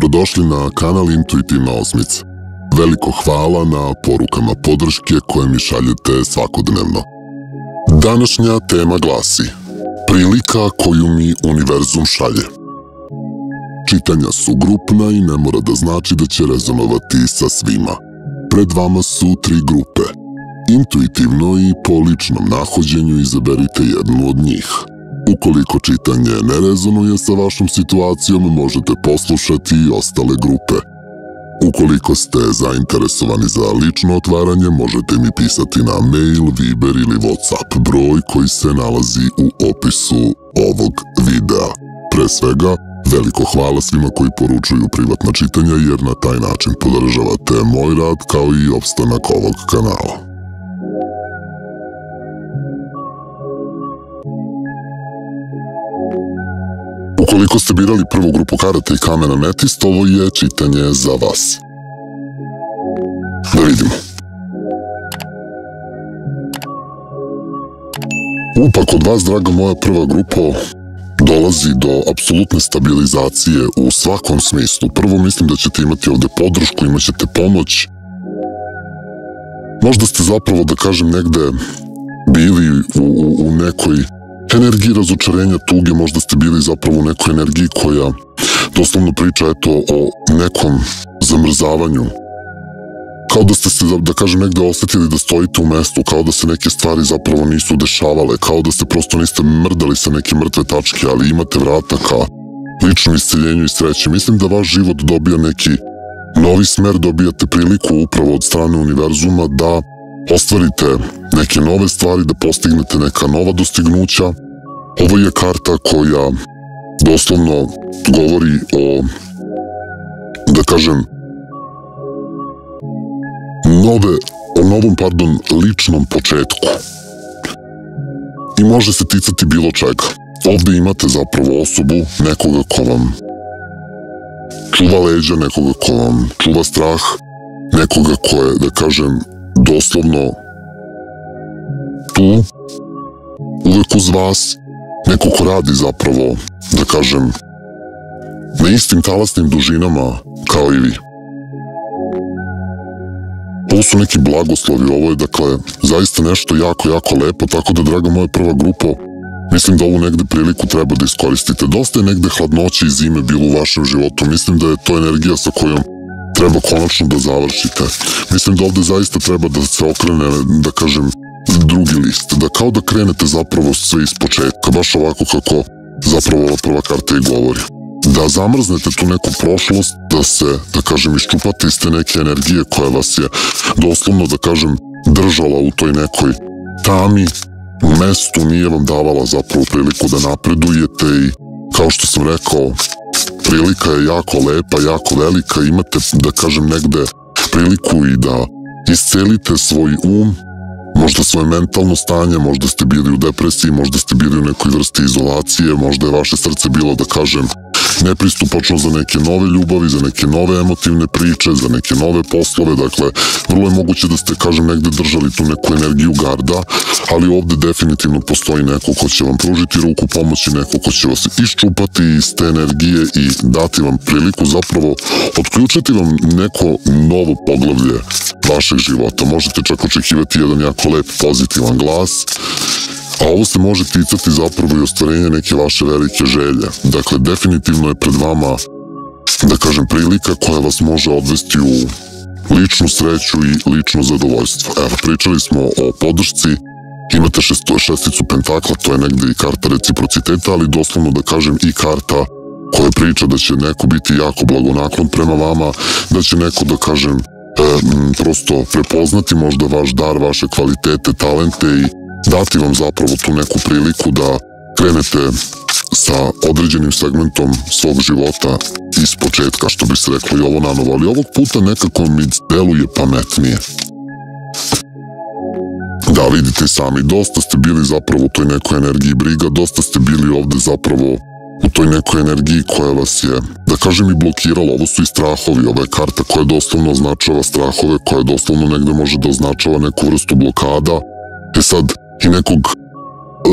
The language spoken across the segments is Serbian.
Dobrodošli na kanal Intuitivna osmica. Veliko hvala na porukama podrške koje mi šaljete svakodnevno. Današnja tema glasi: prilika koju mi univerzum šalje. Čitanja su grupna i ne mora da znači da će rezonovati sa svima. Pred vama su 3 grupe. Intuitivno i po ličnom nahođenju izaberite jednu od njih. Ukoliko čitanje ne rezonuje sa vašom situacijom, možete poslušati i ostale grupe. Ukoliko ste zainteresovani za lično otvaranje, možete mi pisati na mail, Viber ili WhatsApp broj koji se nalazi u opisu ovog videa. Pre svega, veliko hvala svima koji poručuju privatna čitanja jer na taj način podržavate moj rad kao i opstanak ovog kanala. Ukoliko ste birali prvu grupu karata i kamena Ametist, ovo je čitanje za vas. Da vidimo. Pa kod vas, draga moja prva grupa, dolazi do apsolutne stabilizacije u svakom smislu. Prvo, mislim da ćete imati ovde podršku, imat ćete pomoć. Možda ste zapravo, da kažem, negde bili u nekoj energiji razočarenja, tuge, možda ste bili zapravo u nekoj energiji koja doslovno priča o nekom zamrzavanju. Kao da ste se, da kažem, negde osetili da stojite u mestu, kao da se neke stvari zapravo nisu dešavale, kao da ste prosto niste mrdali sa neke mrtve tačke, ali imate vrata ka ličnom isceljenju i sreći. Mislim da vaš život dobija neki novi smer, dobijate priliku upravo od strane univerzuma da ostvarite neke nove stvari, da postignete neka nova dostignuća. Ovo je karta koja doslovno govori o, da kažem, novom ličnom početku. I može se ticati bilo čega. Ovde imate zapravo osobu, nekoga ko vam čuva leđa, nekoga ko vam čuva strah, nekoga ko je, da kažem, doslovno tu, uvek uz vas, neko ko radi zapravo, da kažem, na istim talasnim dužinama kao i vi. Ovo su neki blagoslovi, ovo je, dakle, zaista nešto jako, jako lepo, tako da, draga moja prva grupa, mislim da ovu negde priliku treba da iskoristite. Dosta je negde hladnoće i zime bilo u vašem životu, mislim da je to energija sa kojom treba konačno da završite. Mislim da ovde zaista treba da se okrene, da kažem, drugi list, da kao da krenete zapravo sve iz početka, baš ovako kako zapravo ova prva karta i govori. Da zamrznete tu neku prošlost, da se, da kažem, iščupate iz te neke energije koja vas je doslovno, da kažem, držala u toj nekoj tami, u mestu, nije vam davala zapravo priliku da napredujete i, kao što sam rekao, prilika je jako lepa, jako velika, imate, da kažem, negde priliku i da iscelite svoj možda svoje mentalno stanje, možda ste bili u depresiji, možda ste bili u nekoj vrsti izolacije, možda je vaše srce bilo, da kažem, nepristupačno za neke nove ljubavi, za neke nove emotivne priče, za neke nove poslove, dakle, vrlo je moguće da ste, kažem, negde držali tu neku energiju garda, ali ovde definitivno postoji neko ko će vam pružiti ruku pomoći, neko ko će vas iščupati iz te energije i dati vam priliku, zapravo otključati vam neko novo poglavlje vašeg života. Možete čak očekivati jedan jako lep, pozitivan glas, a ovo se može ticati zapravo i ostvarenje neke vaše velike želje. Dakle, definitivno je pred vama, da kažem, prilika koja vas može odvesti u ličnu sreću i lično zadovoljstvo. Evo, pričali smo o podršci, imate šesticu pentakla, to je negde i karta reciprociteta, ali doslovno, da kažem, i karta koja priča da će neko biti jako blagonaklon prema vama, da će neko, da kažem, prosto prepoznati možda vaš dar, vaše kvalitete, talente i dati vam zapravo tu neku priliku da krenete sa određenim segmentom svog života iz početka, što bi se reklo i ovo nanovo, ali ovog puta nekako mi deluje pametnije. Da, vidite sami, dosta ste bili zapravo u toj nekoj energiji briga, dosta ste bili ovde zapravo u toj nekoj energiji koja vas je, da kažem, i blokirala. Ovo su i strahovi, ova je karta koja doslovno označava strahove, koja doslovno negde može da označava neku vrstu blokada. Sad, i nekog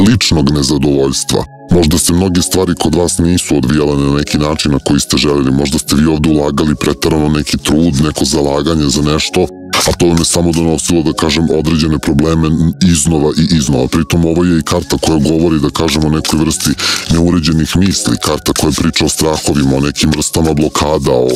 ličnog nezadovoljstva. Možda se mnoge stvari kod vas nisu odvijale na neki način na koji ste željeli, možda ste vi ovde ulagali preterano neki trud, neko zalaganje za nešto, a to vam je samo donosilo, da kažem, određene probleme iznova i iznova. Pritom ovo je i karta koja govori, da kažem, o nekoj vrsti neuređenih misli, karta koja priča o strahovima, o nekim vrstama blokada, o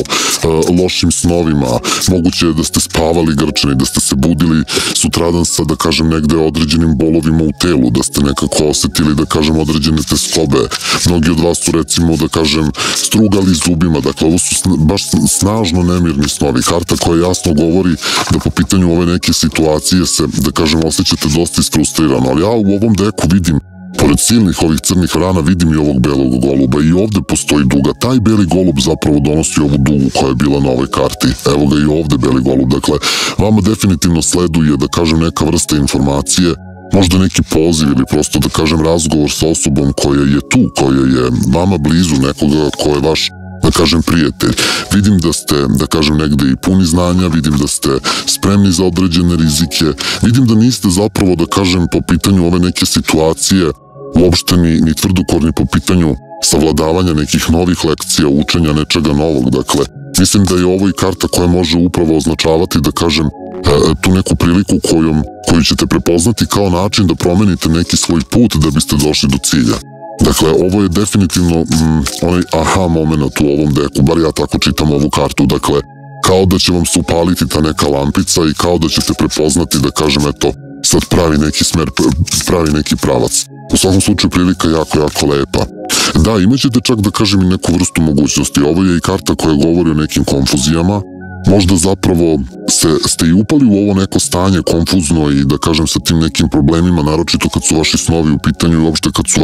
lošim snovima. Moguće je da ste spavali grčani, da ste se budili sutradan sa, da kažem, negde određenim bolovima u telu, da ste nekako osetili, da kažem, određene teskobe. Mnogi od vas su, recimo, da kažem, strugali zubima. Dakle, ovo su baš snažno nemirni snovi. Karta koja jasno govori da po pitanju ove neke situacije se, da kažem, osjećate dosta isfrustrirano, ali ja u ovom deku vidim, pored silnih ovih crnih vrana, vidim i ovog belog goluba i ovde postoji duga. Taj beli golub zapravo donosi ovu dugu koja je bila na ovoj karti. Evo ga i ovde beli golub. Dakle, vama definitivno sleduje, da kažem, neka vrsta informacije, možda neki poziv ili prosto, da kažem, razgovor sa osobom koja je tu, koja je vama blizu, nekoga ko je vaš, da kažem, prijatelj. Vidim da ste, da kažem, negde i puni znanja, vidim da ste spremni za određene rizike, vidim da niste zapravo, da kažem, po pitanju ove neke situacije uopšte ni tvrdokorni po pitanju savladavanja nekih novih lekcija, učenja nečega novog. Dakle, mislim da je ovo i karta koja može upravo označavati, da kažem, tu neku priliku koju ćete prepoznati kao način da promenite neki svoj put da biste došli do cilja. Dakle, ovo je definitivno onaj aha moment u ovom deku, bar ja tako čitam ovu kartu. Dakle, kao da će vam se upaliti ta neka lampica i kao da ćete prepoznati, da kažem, eto, sad pravi neki smer, pravi neki pravac. U svakom slučaju prilika jako, jako lepa. Da, imaćete čak, da kažem, i neku vrstu mogućnosti. Ovo je i karta koja govori o nekim konfuzijama. Možda zapravo ste i upali u ovo neko stanje konfuzno i, da kažem, sa tim nekim problemima, naročito kad su vaši snovi u pitanju i uopšte kad su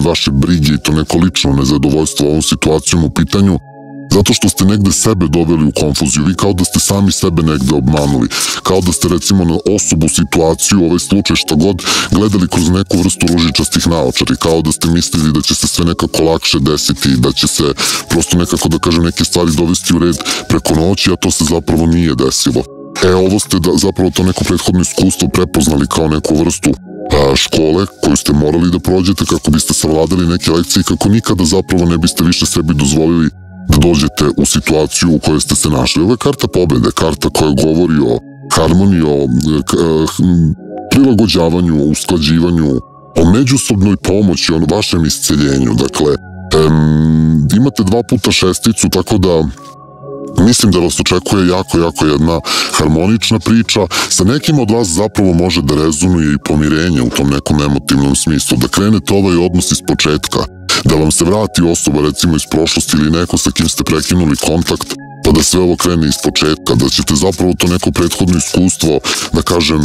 vaše brige i to neko lično nezadovoljstvo ovom situacijom u pitanju, zato što ste negde sebe doveli u konfuziju. Vi kao da ste sami sebe negde obmanuli. Kao da ste, recimo, na osobu, situaciju, ovaj slučaj, šta god, gledali kroz neku vrstu ružičastih naočara. Kao da ste mislili da će se sve nekako lakše desiti, da će se prosto nekako, da kažem, neke stvari dovesti u red preko noći, a to se zapravo nije desilo. Ovo ste zapravo to neko prethodno iskustvo prepoznali kao neku vrstu škole koju ste morali da prođete kako biste savladali neke lekcije i kako nikada zapravo ne biste više sebi dozvolili da dođete u situaciju u kojoj ste se našli. Ovo je karta pobede, karta koja govori o harmoniji, o prilagođavanju, o usklađivanju, o međusobnoj pomoći, o vašem isceljenju. Dakle, imate 2 puta šesticu, tako da mislim da vas očekuje jako, jako jedna harmonična priča. Sa nekim od vas zapravo može da rezonuje i pomirenje u tom nekom emotivnom smislu, da krenete ovaj odnos iz početka, da vam se vrati osoba, recimo, iz prošlosti ili neko sa kim ste prekinuli kontakt, pa da sve ovo krene iz početka, da ćete zapravo to neko prethodno iskustvo, da kažem,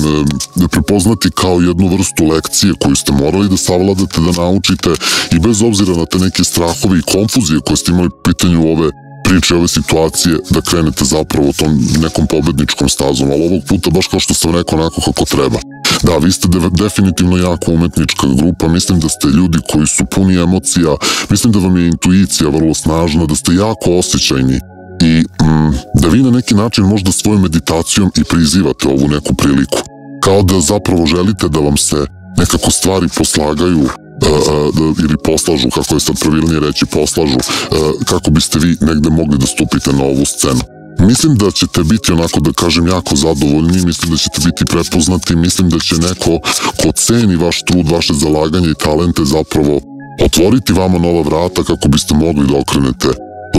prepoznati kao jednu vrstu lekcije koju ste morali da savladate, da naučite i bez obzira na te neke strahove i konfuzije koje ste imali u pitanju ove priče, ove situacije, da krenete zapravo tom nekom pobedničkom stazom, ali ovog puta baš kao što sam rekao, onako kako treba. Da, vi ste definitivno jako umetnička grupa, mislim da ste ljudi koji su puni emocija, mislim da vam je intuicija vrlo snažna, da ste jako osjećajni i da vi na neki način možda svojom meditacijom i prizivate ovu neku priliku. Kao da zapravo želite da vam se nekako stvari poslagaju ili poslažu, kako je sad pravilnije reći, poslažu, kako biste vi negde mogli da stupite na ovu scenu. Mislim da ćete biti, onako da kažem, jako zadovoljni, mislim da ćete biti prepoznati, mislim da će neko ko ceni vaš trud, vaše zalaganje i talente zapravo otvoriti vama nova vrata kako biste mogli da okrenete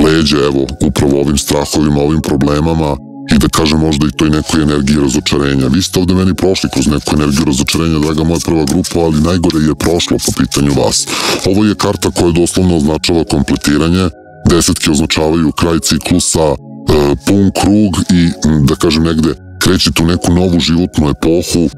leđe, evo, upravo ovim strahovima, ovim problemama i da kažem možda i toj nekoj energiji razočarenja. Vi ste ovde meni prošli kroz neku energiju razočarenja, draga moja prva grupa, ali najgore je prošlo po pitanju vas. Ovo je karta koja doslovno označava kompletiranje, desetke označavaju kraj ciklusa, pun krug i, da kažem, negde krećete u neku novu životnu epohu,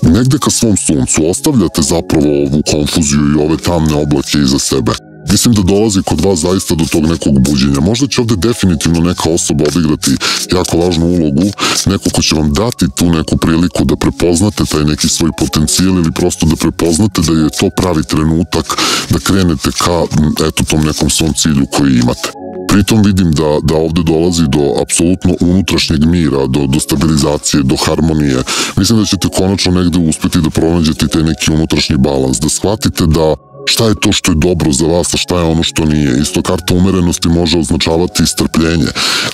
negde ka svom suncu, ostavljate zapravo ovu konfuziju i ove tamne oblake iza sebe. Mislim da dolazi kod vas zaista do tog nekog buđenja. Možda će ovde definitivno neka osoba odigrati jako važnu ulogu, neko ko će vam dati tu neku priliku da prepoznate taj neki svoj potencijal ili prosto da prepoznate da je to pravi trenutak da krenete ka, eto, tom nekom svom cilju koji imate. Pritom vidim da ovde dolazi do apsolutno unutrašnjeg mira, do stabilizacije, do harmonije. Mislim da ćete konačno negde uspeti da pronađete taj neki unutrašnji balans, da shvatite da šta je to što je dobro za vas, a šta je ono što nije. Isto karta umerenosti može označavati strpljenje,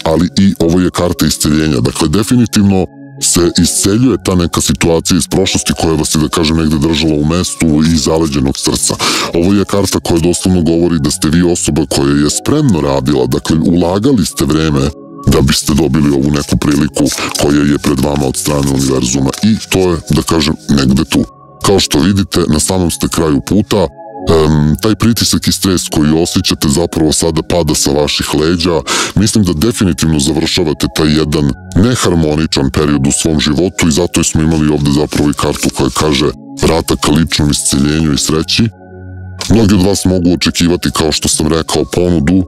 ali i ovo je karta isceljenja. Dakle, definitivno se isceljuje ta neka situacija iz prošlosti koja vas je, da kažem, negde držala u mestu i zaleđenog srca. Ovo je karta koja doslovno govori da ste vi osoba koja je spremno radila, dakle, ulagali ste vreme da biste dobili ovu neku priliku koja je pred vama od strane univerzuma i to je, da kažem, negde tu. Kao što vidite, na samom ste kraju puta, taj pritisak i stres koji osjećate zapravo sada pada sa vaših leđa. Mislim da definitivno završavate taj jedan neharmoničan period u svom životu i zato smo imali ovde zapravo i kartu koja kaže vrata ka ličnom isceljenju i sreći. Mnogi od vas mogu očekivati, kao što sam rekao, ponudu.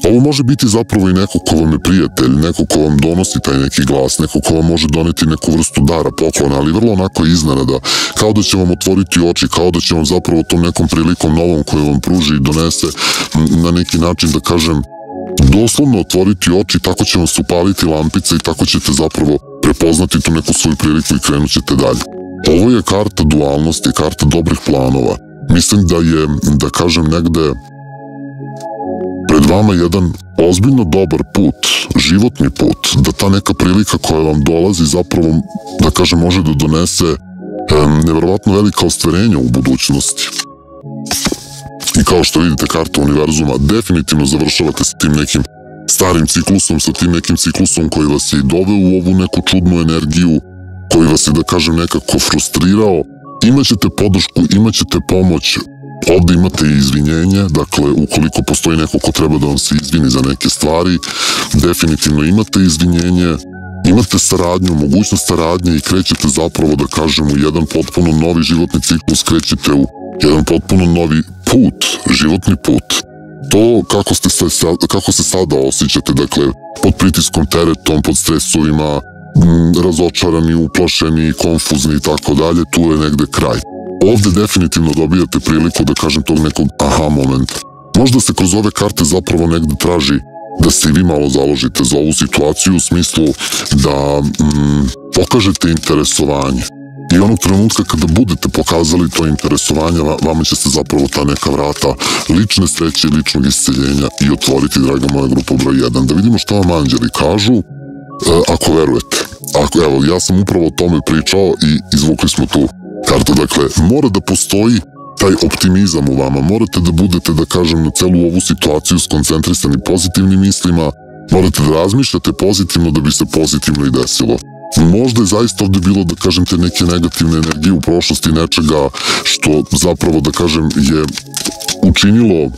Ovo može biti zapravo i neko ko vam je prijatelj, neko ko vam donosi taj neki glas, neko ko vam može doneti neku vrstu dara, poklona, ali vrlo onako iznenada, kao da će vam otvoriti oči, kao da će vam zapravo tom nekom prilikom novom koju vam pruži i donese na neki način, da kažem, doslovno otvoriti oči, tako će vam se upaliti lampica i tako ćete zapravo prepoznati tu neku svoju priliku i krenut ćete dalje. Ovo je karta dualnosti, karta dobrih planova. Mislim da je, da kažem, negde pred vama jedan ozbiljno dobar put, životni put, da ta neka prilika koja vam dolazi zapravo, da kažem, može da donese nevjerovatno velika ostvarenja u budućnosti. I kao što vidite, karta univerzuma, definitivno završavate sa tim nekim starim ciklusom, sa tim nekim ciklusom koji vas je i doveo u ovu neku čudnu energiju, koji vas je, da kažem, nekako frustrirao. Imaćete podršku, imaćete pomoć. Ovde imate i izvinjenje, dakle, ukoliko postoji neko ko treba da vam se izvini za neke stvari, definitivno imate izvinjenje, imate saradnju, mogućnost saradnje i krećete zapravo, da kažem, u jedan potpuno novi životni ciklus, krećete u jedan potpuno novi put, životni put. To kako se sada osjećate, dakle, pod pritiskom, teretom, pod stresovima, razočarani, uplašeni, konfuzni i tako dalje, tu je negde kraj. Ovde definitivno dobijate priliku, da kažem, tog nekog aha momenta. Možda se kroz ove karte zapravo negde traži da se i vi malo založite za ovu situaciju u smislu da pokažete interesovanje. I onog trenutka kada budete pokazali to interesovanje, vama će se zapravo ta neka vrata lične sreće i ličnog isceljenja i otvoriti, draga moja grupa broj 1. Da vidimo šta vam anđeli kažu, ako verujete. Evo, ja sam upravo o tome pričao i izvukli smo tu kartu. Dakle, mora da postoji taj optimizam u vama, morate da budete, da kažem, na celu ovu situaciju skoncentrisani pozitivnim mislima, morate da razmišljate pozitivno da bi se pozitivno i desilo. Možda je zaista ovde bilo, da kažem, te neke negativne energije u prošlosti, nečega što zapravo, da kažem, je učinilo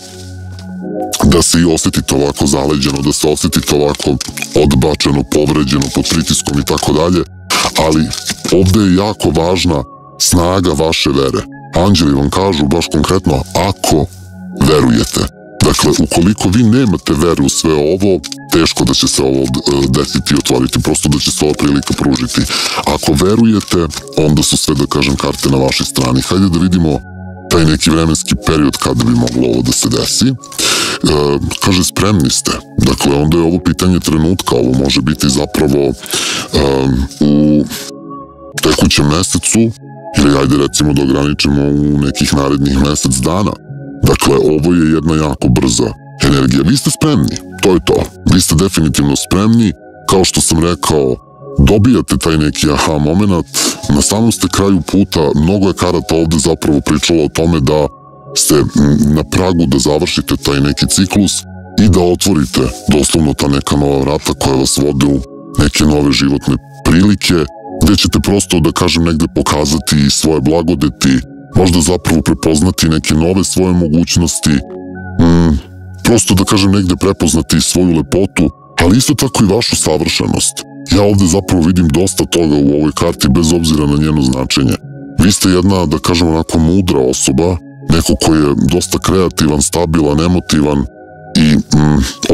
da se i osjetite ovako zaleđeno, da se osjetite ovako odbačeno, povređeno, pod pritiskom i tako dalje, ali ovde je jako važna snaga vaše vere. Anđeli vam kažu baš konkretno ako verujete. Dakle, ukoliko vi nemate veru u sve ovo, teško da će se ovo desiti i otvoriti, prosto da će se ova prilika pružiti. Ako verujete, onda su sve, da kažem, karte na vašoj strani. Hajde da vidimo taj neki vremenski period kada bi moglo ovo da se desi. Kaže, spremni ste. Dakle, onda je ovo pitanje trenutka, ovo može biti zapravo u tekućem mesecu, ili ajde recimo da ograničimo u nekih narednih mesec dana. Dakle, ovo je jedna jako brza energija. Vi ste spremni, to je to. Vi ste definitivno spremni, kao što sam rekao, dobijate taj neki aha moment, na samom ste kraju puta, mnogo je karata ovde zapravo pričalo o tome da ste na pragu da završite taj neki ciklus i da otvorite doslovno ta neka nova vrata koja vas vode u neke nove životne prilike, gde ćete prosto, da kažem, negde pokazati svoje blagodeti, možda zapravo prepoznati neke nove svoje mogućnosti, prosto, da kažem, negde prepoznati svoju lepotu, ali isto tako i vašu savršenost. Ja ovde zapravo vidim dosta toga u ovoj karti, bez obzira na njeno značenje. Vi ste jedna, da kažem, onako mudra osoba, neko ko je dosta kreativan, stabilan, emotivan i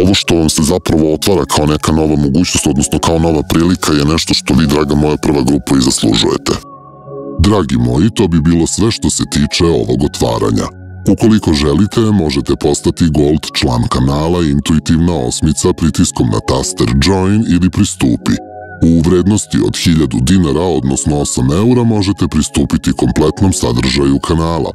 ovo što vam se zapravo otvara kao neka nova mogućnost, odnosno kao nova prilika, je nešto što vi, draga moja prva grupa, i zaslužujete. Dragi moji, to bi bilo sve što se tiče ovog otvaranja. Ukoliko želite, možete postati Gold član kanala Intuitivna osmica pritiskom na taster Join ili Pristupi. U vrednosti od 1000 dinara, odnosno 8 eura, možete pristupiti kompletnom sadržaju kanala.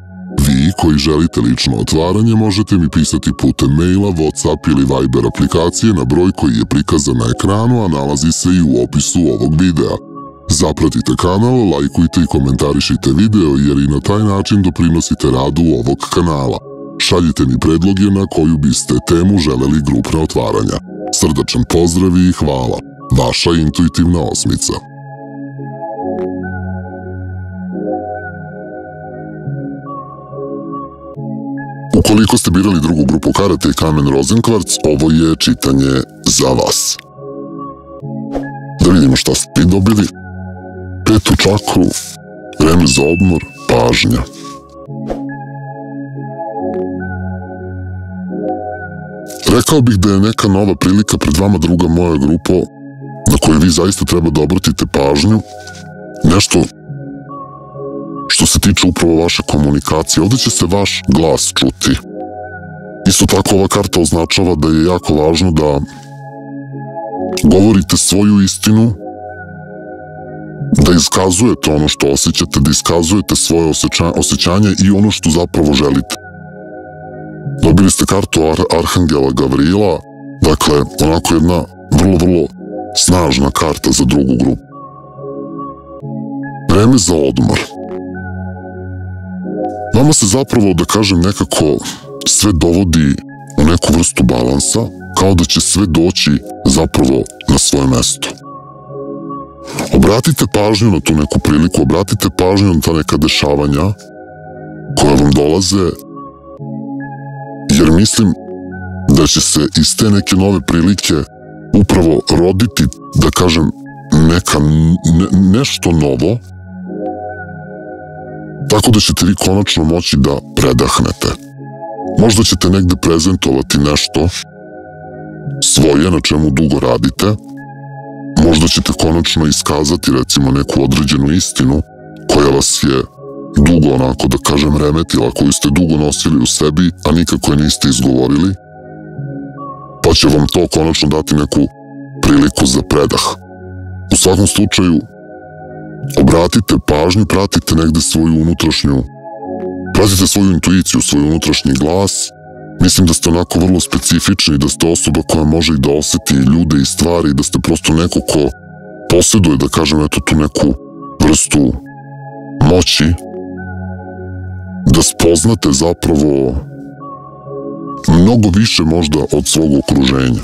Vi koji želite lično otvaranje možete mi pisati putem maila, WhatsApp ili Viber aplikacije na broj koji je prikazan na ekranu, a nalazi se i u opisu ovog videa. Zapratite kanal, lajkujte i komentarišite video jer i na taj način doprinosite radu ovog kanala. Šaljite mi predloge na koju biste temu želeli grupna otvaranja. Srdačan pozdrav i hvala. Vaša intuitivna osmica. Ukoliko ste birali drugu grupu karata i kamen rozenkvarc, ovo je čitanje za vas. Da vidimo šta ste vi dobili. Petu čakru, vreme za odmor, pažnja. Rekao bih da je neka nova prilika pred vama, druga moja grupo, na koju vi zaista treba da obratite pažnju. Nešto što se tiče upravo vaše komunikacije. Ovdje će se vaš glas čuti. Isto tako ova karta označava da je jako važno da govorite svoju istinu, da iskazujete ono što osjećate, da iskazujete svoje osjećanje i ono što zapravo želite. Dobili ste kartu Arhangela Gavrila, dakle, onako jedna vrlo snažna karta za drugu grupu. Vreme za odmor. Vama se zapravo, da kažem, nekako sve dovodi u neku vrstu balansa, kao da će sve doći zapravo na svoje mesto. Obratite pažnju na tu neku priliku, obratite pažnju na ta neka dešavanja koja vam dolaze, jer mislim da će se iz te neke nove prilike upravo roditi, da kažem, nešto novo, tako da ćete vi konačno moći da predahnete. Možda ćete negde prezentovati nešto svoje na čemu dugo radite, možda ćete konačno iskazati recimo neku određenu istinu koja vas je dugo onako, da kažem, remetila, koju ste dugo nosili u sebi, a nikako je niste izgovorili, pa će vam to konačno dati neku priliku za predah. U svakom slučaju, obratite pažnju, pratite negde pratite svoju intuiciju, svoj unutrašnji glas. Mislim da ste onako vrlo specifični, da ste osoba koja može i da oseti ljude i stvari, da ste prosto neko ko posjeduje, da kažem, eto tu neku vrstu moći, da spoznate zapravo mnogo više možda od svog okruženja.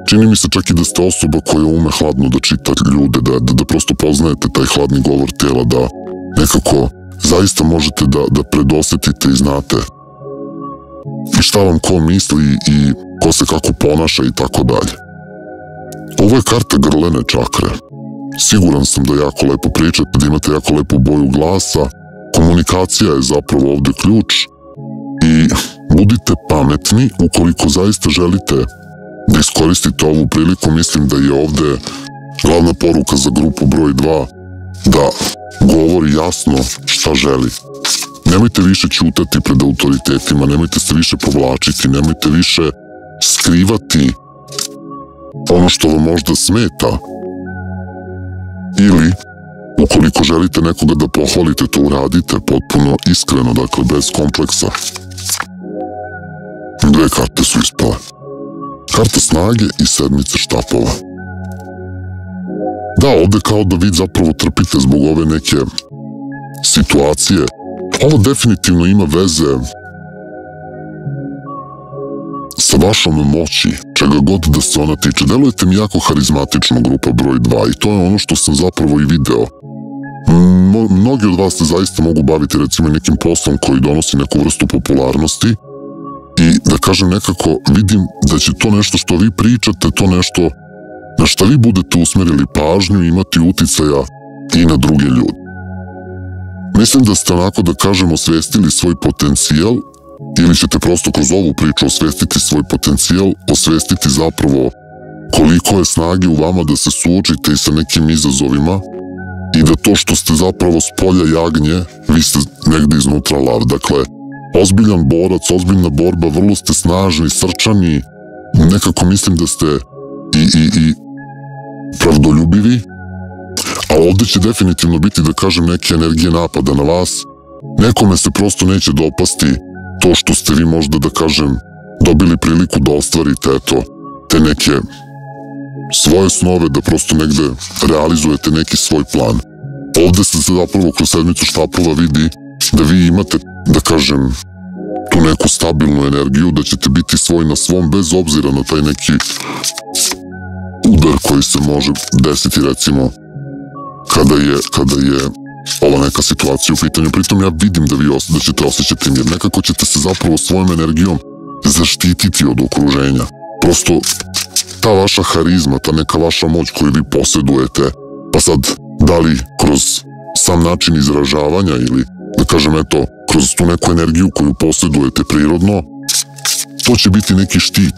Čini mi se čak i da ste osoba koja ume hladno da čita ljude, da prosto poznajete taj hladni govor tela, da nekako zaista možete da predosetite i znate i šta vam ko misli i ko se kako ponaša i tako dalje. Ovo je karta grlene čakre. Siguran sam da jako lepo pričate, da imate jako lepu boju glasa. Komunikacija je zapravo ovde ključ i budite pametni ukoliko zaista želite da iskoristite ovu priliku. Mislim da je ovde glavna poruka za grupu broj 2 da govori jasno šta želi. Nemojte više ćutati pred autoritetima, nemojte se više povlačiti, nemojte više skrivati ono što vam možda smeta. Ili, ukoliko želite nekoga da pohvalite, to uradite potpuno iskreno, dakle bez kompleksa. Dve karte su ispale. Karta snage i sedmica štapova. Da, ovde kao da vi zapravo trpite zbog ove neke situacije. Ovo definitivno ima veze sa vašom moći, čega god da se ona tiče. Delujete mi jako harizmatično, grupa broj 2, i to je ono što sam zapravo i video. Mnogi od vas se zaista mogu baviti recimo nekim poslom koji donosi neku vrstu popularnosti i da kažem nekako vidim da će to nešto što vi pričate, to nešto na što vi budete usmerili pažnju, imati uticaja i na druge ljude. Mislim da ste onako, da kažem, osvestili svoj potencijal ili ćete prosto kroz ovu priču osvestiti svoj potencijal, osvestiti zapravo koliko je snage u vama da se suočite i sa nekim izazovima i da to što ste zapravo s polja jagnje, vi ste negde iznutra lav. Dakle, ozbiljan borac, ozbiljna borba, vrlo ste snažni, srčani, nekako mislim da ste i pravdoljubivi, a ovde će definitivno biti, da kažem, neke energije napada na vas, Nekome se prosto neće dopasti to što ste vi možda, da kažem, dobili priliku da ostvarite, eto, te neke svoje snove, da prosto negde realizujete neki svoj plan. Ovde se zapravo kroz sedmicu štapova vidi da vi imate, da kažem, tu neku stabilnu energiju, da ćete biti svoj na svom, bez obzira na taj neki udar koji se može desiti, recimo, kada je ova neka situacija u pitanju. Pritom ja vidim da ćete osjećati mir. Nekako ćete se zapravo svojom energijom zaštititi od okruženja. Prosto ta vaša harizma, ta neka vaša moć koju vi posjedujete, pa sad, da li kroz sam način izražavanja ili, da kažem, eto, kroz tu neku energiju koju posjedujete prirodno, to će biti neki štit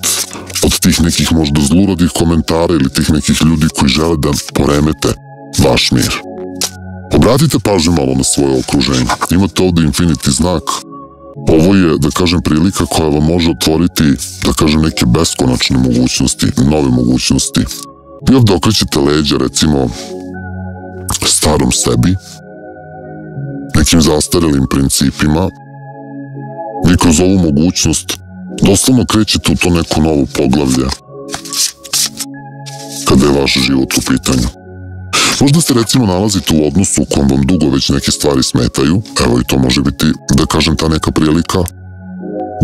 od tih nekih možda zluradih komentara ili tih nekih ljudi koji žele da poremete vaš mir. Obratite pažnju malo na svoje okruženje. Imate ovde infinity znak. Ovo je, da kažem, prilika koja vam može otvoriti, da kažem, neke beskonačne mogućnosti, nove mogućnosti. Vi ovde okrećete leđa, recimo, starom sebi, nekim zastarelim principima. Vi kroz ovu mogućnost doslovno krećete u to neko novo poglavlje kada je vaš život u pitanju. Možda se recimo nalazite u odnosu u kojem vam dugo već neke stvari smetaju, evo i to može biti, da kažem, ta neka prilika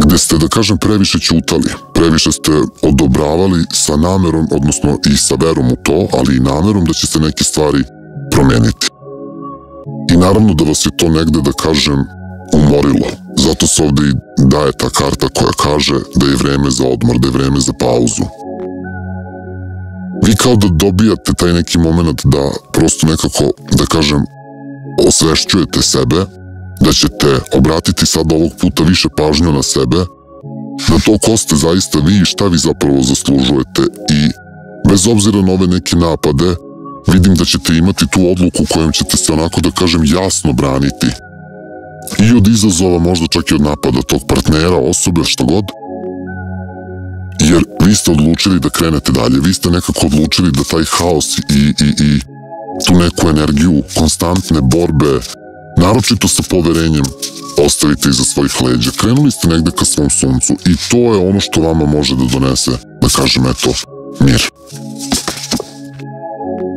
gde ste, da kažem, previše ćutali, previše ste odobravali sa namerom, odnosno i sa verom u to, ali i namerom da će se neke stvari promeniti. I naravno da vas je to negde, da kažem, umorilo. Zato se ovde i daje ta karta koja kaže da je vreme za odmor, da je vreme za pauzu. Vi kao da dobijate taj neki moment da prosto nekako, da kažem, osvešćujete sebe, da ćete obratiti sad ovog puta više pažnju na sebe, da to ko ste zaista vi i šta vi zapravo zaslužujete i bez obzira na ove neke napade, vidim da ćete imati tu odluku kojom ćete se onako, da kažem, jasno braniti. I od izazova, možda čak i od napada tog partnera, osobe, što god. Jer vi ste odlučili da krenete dalje, vi ste nekako odlučili da taj haos i tu neku energiju konstantne borbe, naročito sa poverenjem, ostavite iza svojih leđa. Krenuli ste negde ka svom suncu i to je ono što vama može da donese, da kažem, eto, mir.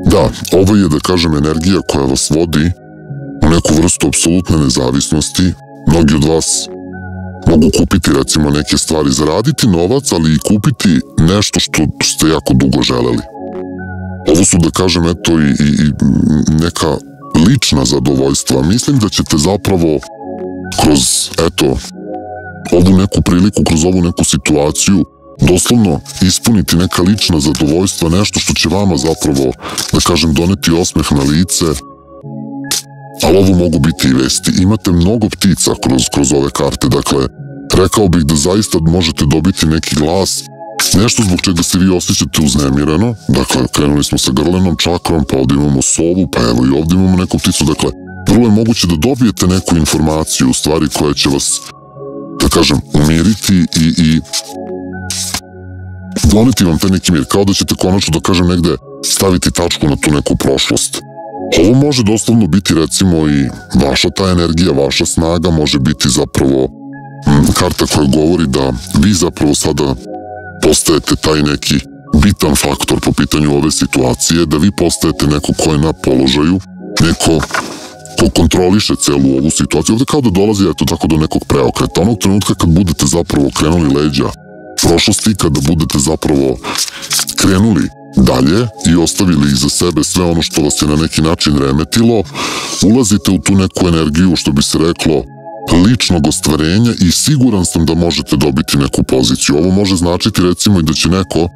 Da, ovo je, da kažem, energija koja vas vodi u neku vrstu apsolutne nezavisnosti. Mnogi od vas mogu kupiti, recimo, neke stvari, zaraditi novac, ali i kupiti nešto što ste jako dugo želeli. Ovo su, da kažem, eto, i neka lična zadovoljstva. Mislim da ćete zapravo kroz, eto, ovu neku priliku, kroz ovu neku situaciju, doslovno ispuniti neka lična zadovoljstva, nešto što će vama zapravo, da kažem, doneti osmeh na lice. Ali ovo mogu biti i vesti. Imate mnogo ptica kroz ove karte, dakle, rekao bih da zaista možete dobiti neki glas, nešto zbog čega se vi osjećate uznemireno. Dakle, krenuli smo sa grlenom čakrom, pa ovdje imamo sovu, pa evo i ovdje imamo neku pticu. Dakle, vrlo je moguće da dobijete neku informaciju, u stvari koja će vas, da kažem, umiriti i doneti vam taj neki mir, kao da ćete konačno, da kažem, negde staviti tačku na tu neku prošlost. Ovo može doslovno biti, recimo, i vaša ta energija, vaša snaga, može biti zapravo karta koja govori da vi zapravo sada postajete taj neki bitan faktor po pitanju ove situacije, da vi postajete neko ko je na položaju, neko ko kontroliše celu ovu situaciju. Ovdje kao da dolazi, eto, tako do nekog preokreta. Onog trenutka kad budete zapravo krenuli leđa prošlosti, kada budete zapravo krenuli dalje i ostavili iza sebe sve ono što vas je na neki način remetilo, ulazite u tu neku energiju, što bi se reklo, ličnog ostvarenja i siguran sam da možete dobiti neku poziciju. Ovo može značiti, recimo, i da će neko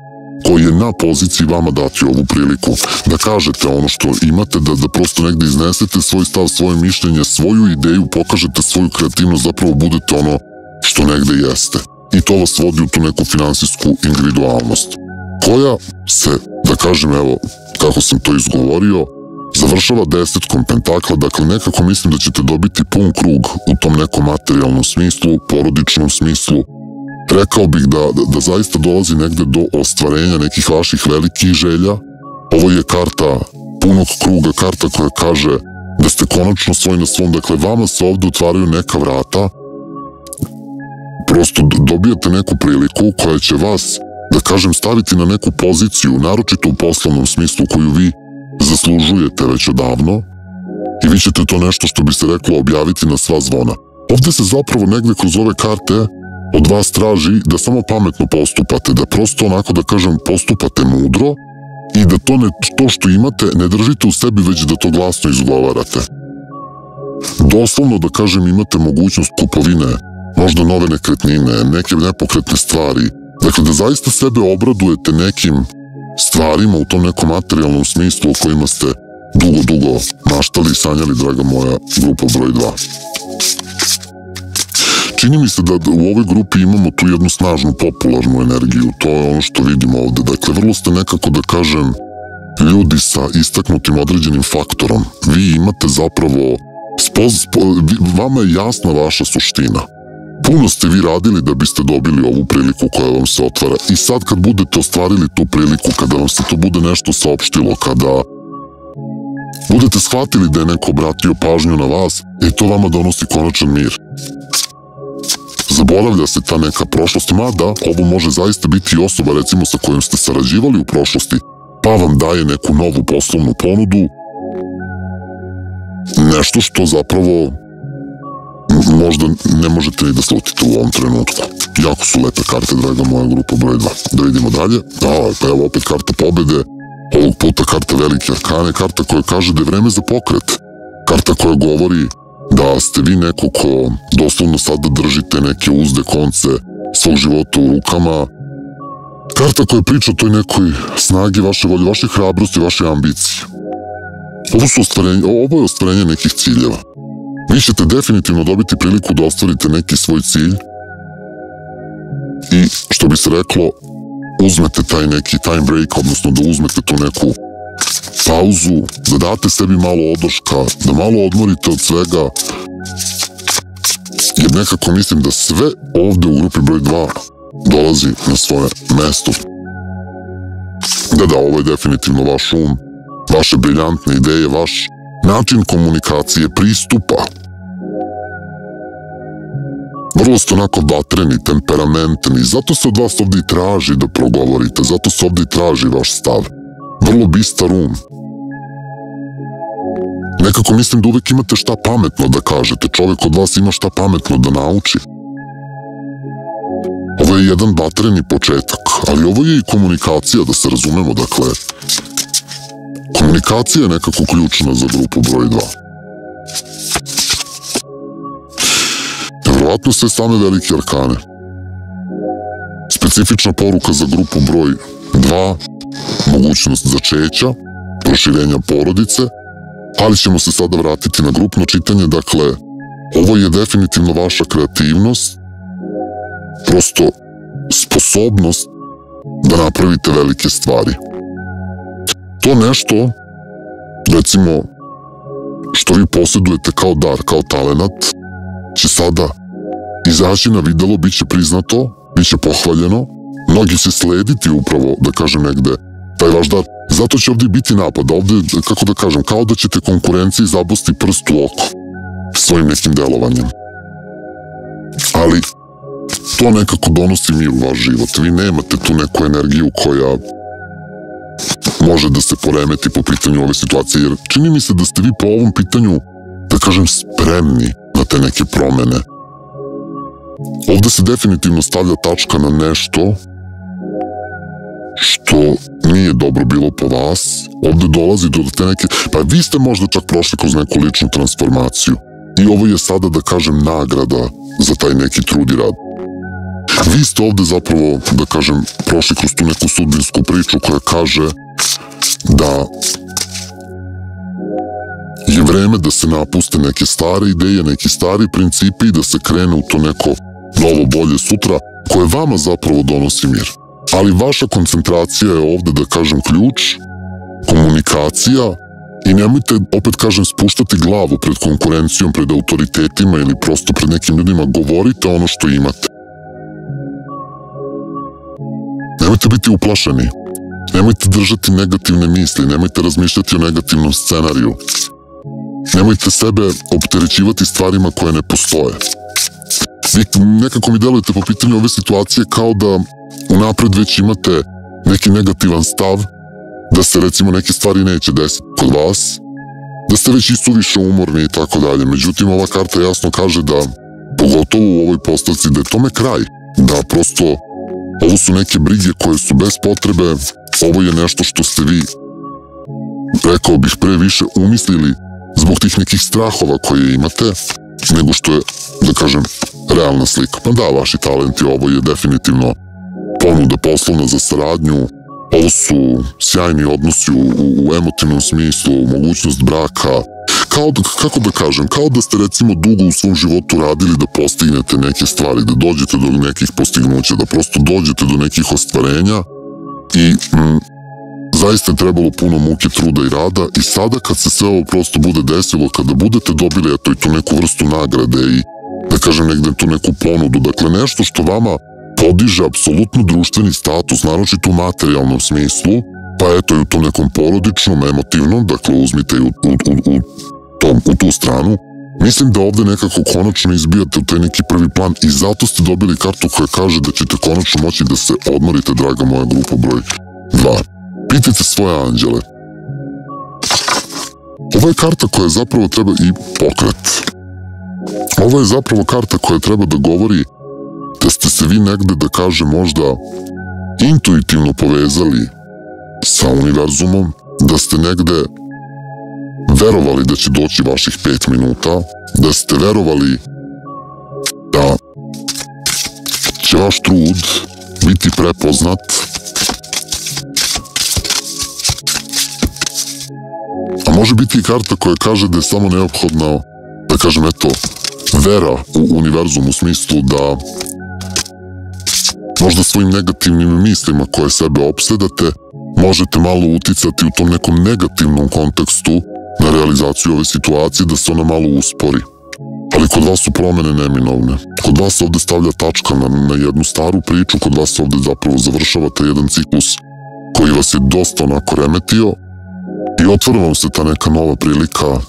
koji je na poziciji vama dati ovu priliku da kažete ono što imate, da prosto negde iznesete svoj stav, svoje mišljenje, svoju ideju, pokažete svoju kreativnost, zapravo budete ono što negde jeste. I to vas vodi u tu neku finansijsku individualnost, koja se, da kažem, evo, kako sam to izgovorio, završava 10 pentakla. Dakle, nekako mislim da ćete dobiti pun krug u tom nekom materijalnom smislu, porodičnom smislu. Rekao bih da zaista dolazi negde do ostvarenja nekih vaših velikih želja. Ovo je karta punog kruga, karta koja kaže da ste konačno svoj na svom, dakle vama se ovde otvaraju neka vrata, prosto dobijate neku priliku koja će vas, da kažem, staviti na neku poziciju, naročito u poslovnom smislu koju vi zaslužujete već odavno i vi ćete to nešto što bi se reklo objaviti na sva zvona. Ovde se zapravo negde kroz ove karte od vas traži da samo pametno postupate, da prosto onako da kažem postupate mudro i da to što imate ne držite u sebi već da to glasno izgovarate. Doslovno da kažem imate mogućnost kupovine, možda nove nekretnine, neke nepokretne stvari, dakle da zaista sebe obradujete nekim stvarima u tom nekom materijalnom smislu o kojima ste dugo maštali i sanjali, draga moja grupa broj 2. Čini mi se da u ovoj grupi imamo tu jednu snažnu popularnu energiju, to je ono što vidimo ovde. Dakle, vrlo ste nekako, da kažem, ljudi sa istaknutim određenim faktorom. Vi imate zapravo, vama je jasna vaša suština. Puno ste vi radili da biste dobili ovu priliku koja vam se otvara i sad kad budete ostvarili tu priliku, kada vam se to bude nešto saopštilo, kada budete shvatili da je neko obratio pažnju na vas, to vama donosi konačan mir. Zaboravlja se ta neka prošlost, mada ovo može zaista biti osoba recimo sa kojom ste sarađivali u prošlosti, pa vam daje neku novu poslovnu ponudu, nešto što zapravo možda ne možete ni da slutite u ovom trenutku. Jako su lepe karte, draga moja grupa broj 2. Da vidimo dalje. Pa evo opet karta pobede, ovog puta karta velike arkane, karta koja kaže da je vreme za pokret. Karta koja govori da ste vi neko ko doslovno sada držite neke uzde, konce svog života u rukama. Karta koja priča o toj nekoj snagi vaše volje, vaše hrabrosti, vaše ambicije. Ovo je ostvarenje nekih ciljeva. Vi ćete definitivno dobiti priliku da ostvarite neki svoj cilj i, što bi se reklo, uzmete taj neki time break, odnosno da uzmete tu neku pauzu, da date sebi malo odoška, da malo odmorite od svega, jer nekako mislim da sve ovde u grupi broj 2 dolazi na svoje mesto. Da, ovo je definitivno vaš um, vaše briljantne ideje, vaš način komunikacije, pristupa. Vrlo ste onako vatreni, temperamentni, zato se od vas ovde i traži da progovorite, zato se ovde i traži vaš stav. Vrlo bistar um. Nekako mislim da uvek imate šta pametno da kažete, čovek od vas ima šta pametno da nauči. Ovo je jedan vatreni početak, ali ovo je i komunikacija, da se razumemo, dakle. Komunikacija je nekako ključna za grupu broj 2. Vjerovatno sve same velike arkane. Specifična poruka za grupu broj 2, mogućnost začeća, proširenja porodice, ali ćemo se sada vratiti na grupno čitanje, dakle, ovo je definitivno vaša kreativnost, prosto sposobnost da napravite velike stvari. To nešto, recimo, što vi posjedujete kao dar, kao talenat, će sada izaći na videlo, bit će priznato, bit će pohvaljeno, mnogi će slediti upravo, da kažem negde, taj vaš dar. Zato će ovdje biti napad, ovdje, kako da kažem, kao da ćete konkurenciji zabosti prst u oko svojim nekim delovanjem. Ali to nekako donosi mir u vaš život. Vi nemate tu neku energiju koja može da se poremeti po pitanju ove situacije, jer čini mi se da ste vi po ovom pitanju, da kažem, spremni na te neke promene. Ovde se definitivno stavlja tačka na nešto što nije dobro bilo po vas. Ovde dolazi do te neke... Pa vi ste možda čak prošli kroz neku ličnu transformaciju. I ovo je sada, da kažem, nagrada za taj neki trud i rad. Vi ste ovde zapravo, da kažem, prošli kroz tu neku sudbinsku priču koja kaže da je vreme da se napuste neke stare ideje, neki stari principi i da se krene u to neko novo bolje sutra koje vama zapravo donosi mir. Ali vaša koncentracija je ovde, da kažem, ključ, komunikacija i nemojte, opet kažem, spuštati glavu pred konkurencijom, pred autoritetima ili prosto pred nekim ljudima. Govorite ono što imate. Nemojte biti uplašeni. Nemojte držati negativne misli, nemojte razmišljati o negativnom scenariju. Nemojte sebe opterećivati stvarima koje ne postoje. Vi nekako mi delujete po pitanju ove situacije kao da unapred već imate neki negativan stav, da se recimo neke stvari neće desiti kod vas, da ste već isuviše umorni i tako dalje. Međutim, ova karta jasno kaže da, pogotovo u ovoj postavci, da je tome kraj. Da prosto ovo su neke brige koje su bez potrebe, ovo je nešto što ste vi, rekao bih, pre više umislili zbog tih nekih strahova koje imate, nego što je, da kažem, realna slika. Pa da, vaši talenti, ovo je definitivno ponuda poslovna za saradnju, ovo su sjajni odnosi u emotivnom smislu, mogućnost braka, kako da kažem, kao da ste recimo dugo u svom životu radili da postignete neke stvari, da dođete do nekih postignuća, da prosto dođete do nekih ostvarenja i zaista je trebalo puno muke, truda i rada i sada kad se sve ovo prosto bude desilo, kada budete dobili eto i tu neku vrstu nagrade i da kažem negde tu neku ponudu, dakle nešto što vama podiže apsolutno društveni status, naročito u materijalnom smislu, pa eto i u tom nekom porodičnom, emotivnom, dakle uzmite i u tu stranu. Mislim da ovde nekako konačno izbijate u taj neki prvi plan i zato ste dobili kartu koja kaže da ćete konačno moći da se odmorite, draga moja grupa broj 2. Pitajte svoje anđele. Ovo je karta koja zapravo treba i pokret. Ovo je zapravo karta koja treba da govori da ste se vi negde, da kažem, možda intuitivno povezali sa univerzumom, da ste negde verovali da će doći vaših 5 minuta, da ste verovali da će vaš trud biti prepoznat, a može biti i karta koja kaže da je samo neophodno, da kažem, eto, vera u univerzum u smislu da možda svojim negativnim mislima koje sebe opsedate možete malo uticati u tom nekom negativnom kontekstu na realizaciju ove situacije, da se ona malo uspori. Ali kod vas su promene neminovne. Kod vas se ovde stavlja tačka na jednu staru priču, kod vas se ovde zapravo završavate jedan ciklus koji vas je dosta onako remetio i otvara vam se ta neka nova prilika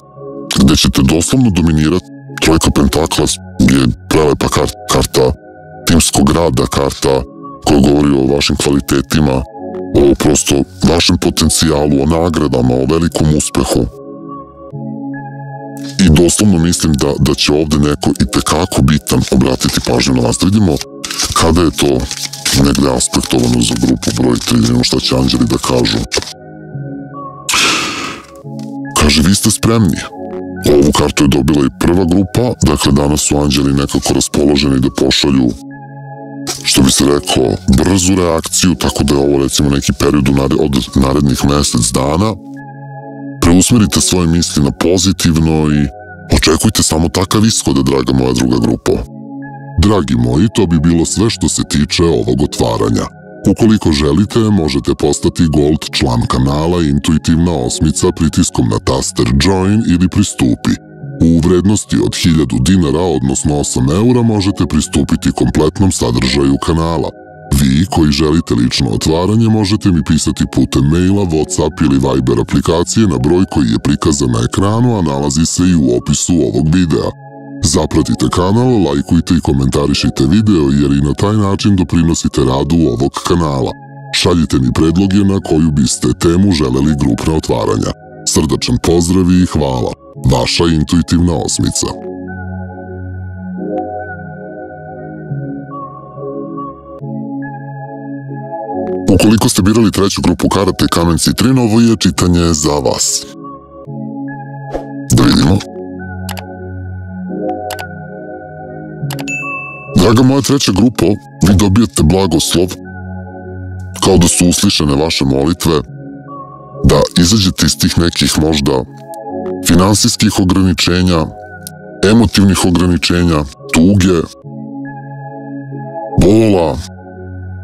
gde ćete doslovno dominirati. Trojka pentakla je prelepa karta timskog rada, karta koja govori o vašim kvalitetima, o prosto vašem potencijalu, o nagradama, o velikom uspehu. I doslovno mislim da će ovde neko i tekako bitan obratiti pažnju na vas. Da vidimo kada je to negde aspektovano za grupu broj 3, da vidimo šta će anđeli da kažu. Kaže, vi ste spremni. Ovu kartu je dobila i prva grupa, dakle danas su anđeli nekako raspoloženi da pošalju, što bi se rekao, brzu reakciju, tako da je ovo recimo neki period od narednih mesec dana. Preusmerite svoje misli na pozitivno i očekujte samo takav ishod, draga moja druga grupa. Dragi moji, to bi bilo sve što se tiče ovog otvaranja. Ukoliko želite, možete postati Gold član kanala Intuitivna osmica pritiskom na taster Join ili Pristupi. U vrednosti od 1000 dinara, odnosno 8 eura, možete pristupiti kompletnom sadržaju kanala. Vi koji želite lično otvaranje možete mi pisati putem maila, Whatsapp ili Viber aplikacije na broj koji je prikazan na ekranu, a nalazi se i u opisu ovog videa. Zapratite kanal, lajkujte i komentarišite video jer i na taj način doprinosite radu ovog kanala. Šaljite mi predloge na koju biste temu želeli grupna otvaranja. Srdačan pozdrav i hvala. Vaša Intuitivna osmica. Ukoliko ste birali treću grupu karata i kamen citrin, ovo je čitanje za vas. Da vidimo. Draga moja treća grupo, vi dobijete blagoslov, kao da su uslišene vaše molitve, da izađete iz tih nekih možda finansijskih ograničenja, emotivnih ograničenja, tuge, bola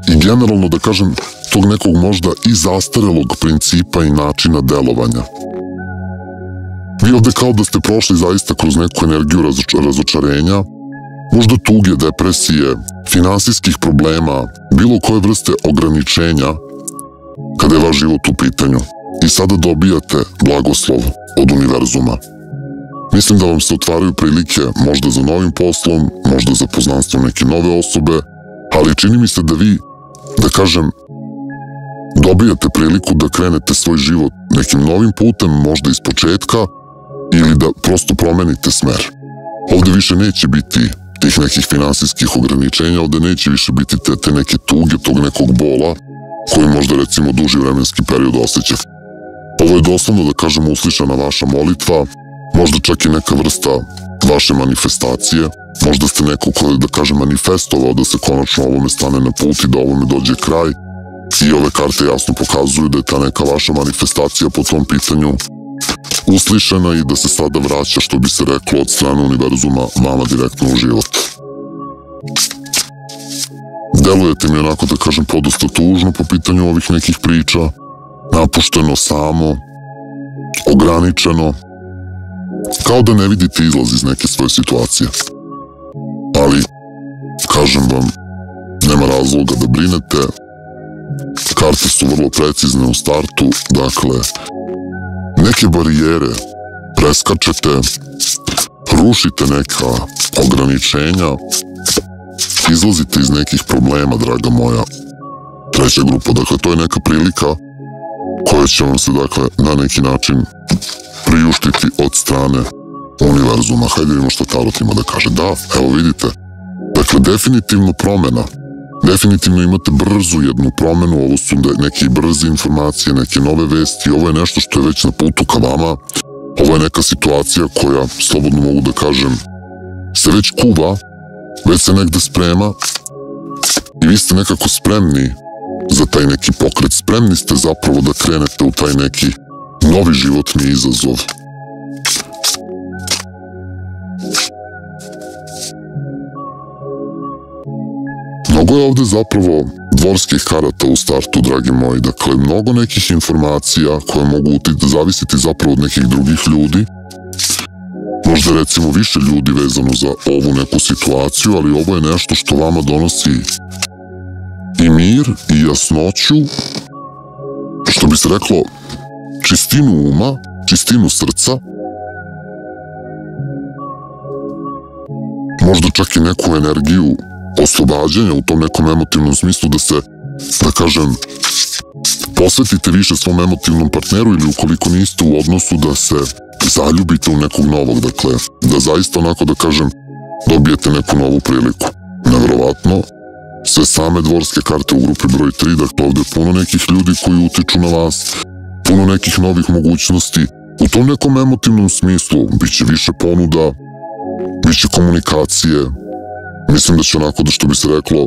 i generalno, da kažem, tog nekog možda i zastarelog principa i načina delovanja. Vi ovde kao da ste prošli zaista kroz neku energiju razočarenja, možda tuge, depresije, finansijskih problema, bilo koje vrste ograničenja kada je vaš život u pitanju. I sada dobijate blagoslov od univerzuma. Mislim da vam se otvaraju prilike možda za novim poslom, možda za poznanstvo neke nove osobe, ali čini mi se da vi, da kažem, dobijate priliku da krenete svoj život nekim novim putem, možda iz početka, ili da prosto promenite smer. Ovde više neće biti tih nekih finansijskih ograničenja, ovde neće više biti te neke tuge, tog nekog bola, koji možda recimo duži vremenski period osjeća. Ovo je doslovno, da kažemo, uslišana vaša molitva, možda čak i neka vrsta vaše manifestacije, možda ste neko ko je, da kažem, manifestovao da se konačno ovome stane na put i da ovome dođe kraj, i ove karte jasno pokazuju da je ta neka vaša manifestacija po tom pitanju uslišena i da se sada vraća, što bi se reklo, od strane univerzuma vama direktno u život. Delujete mi onako, da kažem, podosta tužno po pitanju ovih nekih priča, napušteno, samo, ograničeno, kao da ne vidite izlaz iz neke svoje situacije. Ali, kažem vam, nema razloga da brinete, karte su vrlo precizne u startu, dakle, neke barijere preskačete, rušite neka ograničenja, izlazite iz nekih problema, draga moja treća grupa. Dakle, to je neka prilika koja će vam se, dakle, na neki način priuštiti od strane univerzuma. Hajde vidimo što Tarot ima da kaže. Da, evo vidite, dakle, definitivno promena. Definitivno imate brzu jednu promenu, ovo su neke brze informacije, neke nove vesti, ovo je nešto što je već na putu ka vama, ovo je neka situacija koja, slobodno mogu da kažem, se već kuva, već se negde sprema i vi ste nekako spremni za taj neki pokret, spremni ste zapravo da krenete u taj neki novi životni izazov. Mnogo je ovde zapravo dvorskih karata u startu, dragi moji. Dakle, mnogo nekih informacija koje mogu zavisiti zapravo od nekih drugih ljudi. Možda recimo više ljudi vezano za ovu neku situaciju, ali ovo je nešto što vama donosi i mir i jasnoću, što bi se reklo čistinu uma, čistinu srca, možda čak i neku energiju oslobađanja u tom nekom emotivnom smislu, da se, da kažem, posvetite više svom emotivnom partneru ili ukoliko niste u odnosu da se zaljubite u nekog novog, dakle, da zaista onako, da kažem, dobijete neku novu priliku. Nevjerovatno, sve same dvorske karte u grupi broj 3, dakle, ovde je puno nekih ljudi koji utiču na vas, puno nekih novih mogućnosti. U tom nekom emotivnom smislu biće više ponuda, biće komunikacije. Mislim da će onako, da što bi se reklo,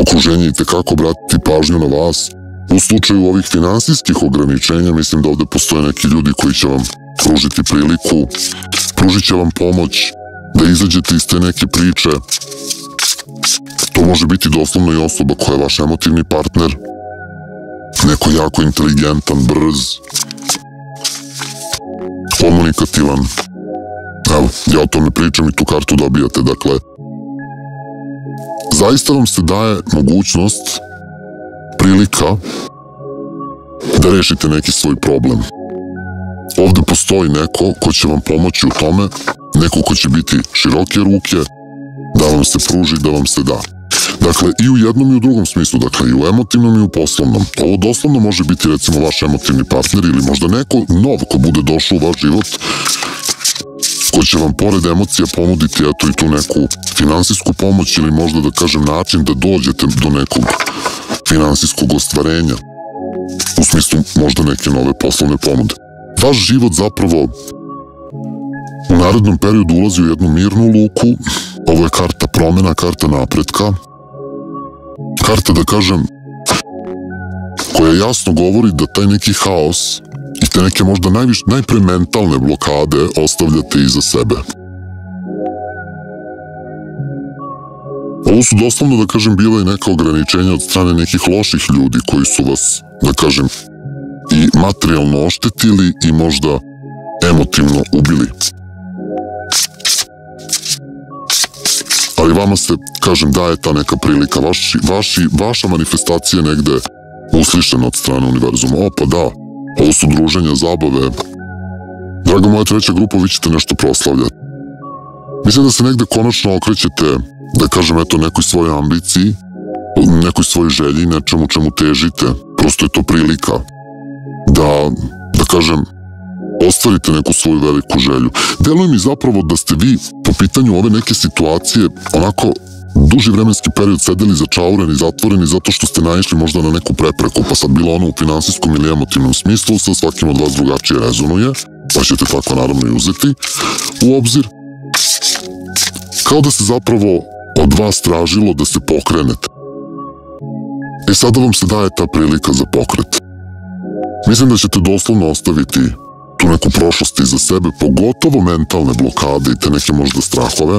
okruženje i tekako obratiti pažnju na vas. U slučaju ovih finansijskih ograničenja, mislim da ovde postoje neki ljudi koji će vam pružiti priliku, pružit će vam pomoć da izađete iz te neke priče. To može biti doslovno i osoba koja je vaš emotivni partner, neko jako inteligentan, brz, komunikativan. Evo, ja o tome pričam i tu kartu dobijate. Dakle, zaista vam se daje mogućnost, prilika da rešite neki svoj problem. Ovde postoji neko ko će vam pomoći u tome, neko ko će biti široke ruke, da vam se pruži, da vam se da. Dakle, i u jednom i u drugom smislu, dakle, i u emotivnom i u poslovnom. Ovo doslovno može biti, recimo, vaš emotivni partner ili možda neko nov ko bude došao u vaš život, ko će vam pored emocija ponuditi eto i tu neku finansijsku pomoć ili možda, da kažem, način da dođete do nekog finansijskog ostvarenja, u smislu možda neke nove poslovne ponude. Vaš život zapravo u narednom periodu ulazi u jednu mirnu luku. Ovo je karta promena, karta napretka, karta, da kažem, koja jasno govori da taj neki haos i te neke možda najpre mentalne blokade ostavljate iza sebe. Ovo su doslovno, da kažem, bile neka ograničenja od strane nekih loših ljudi koji su vas, da kažem, i materijalno oštetili i možda emotivno ubili. Ali vama se, kažem, daje ta neka prilika, vaša manifestacija negde uslišena od strane univerzuma. O, pa da, ovo su druženja, zabave, Draga moja treća grupa, vi ćete nešto proslavljati. Mislim da se negde konačno okrećete, da kažem, eto, nekoj svojoj ambiciji, nekoj svojoj želji, nečemu čemu težite. Prosto je to prilika da kažem, ostvarite neku svoju veliku želju. Deluje mi zapravo da ste vi po pitanju ove neke situacije onako duži vremenski period sedeli začaureni, zatvoreni zato što ste naišli možda na neku prepreku, pa sad bilo ono u finansijskom ili emotivnom smislu, sa svakim od vas drugačije rezonuje, pa ćete tako naravno i uzeti u obzir. Kao da se zapravo od vas tražilo da se pokrenete. I sada vam se daje ta prilika za pokret. Mislim da ćete doslovno ostaviti tu neku prošlost iza sebe, pogotovo mentalne blokade i te neke možda strahove,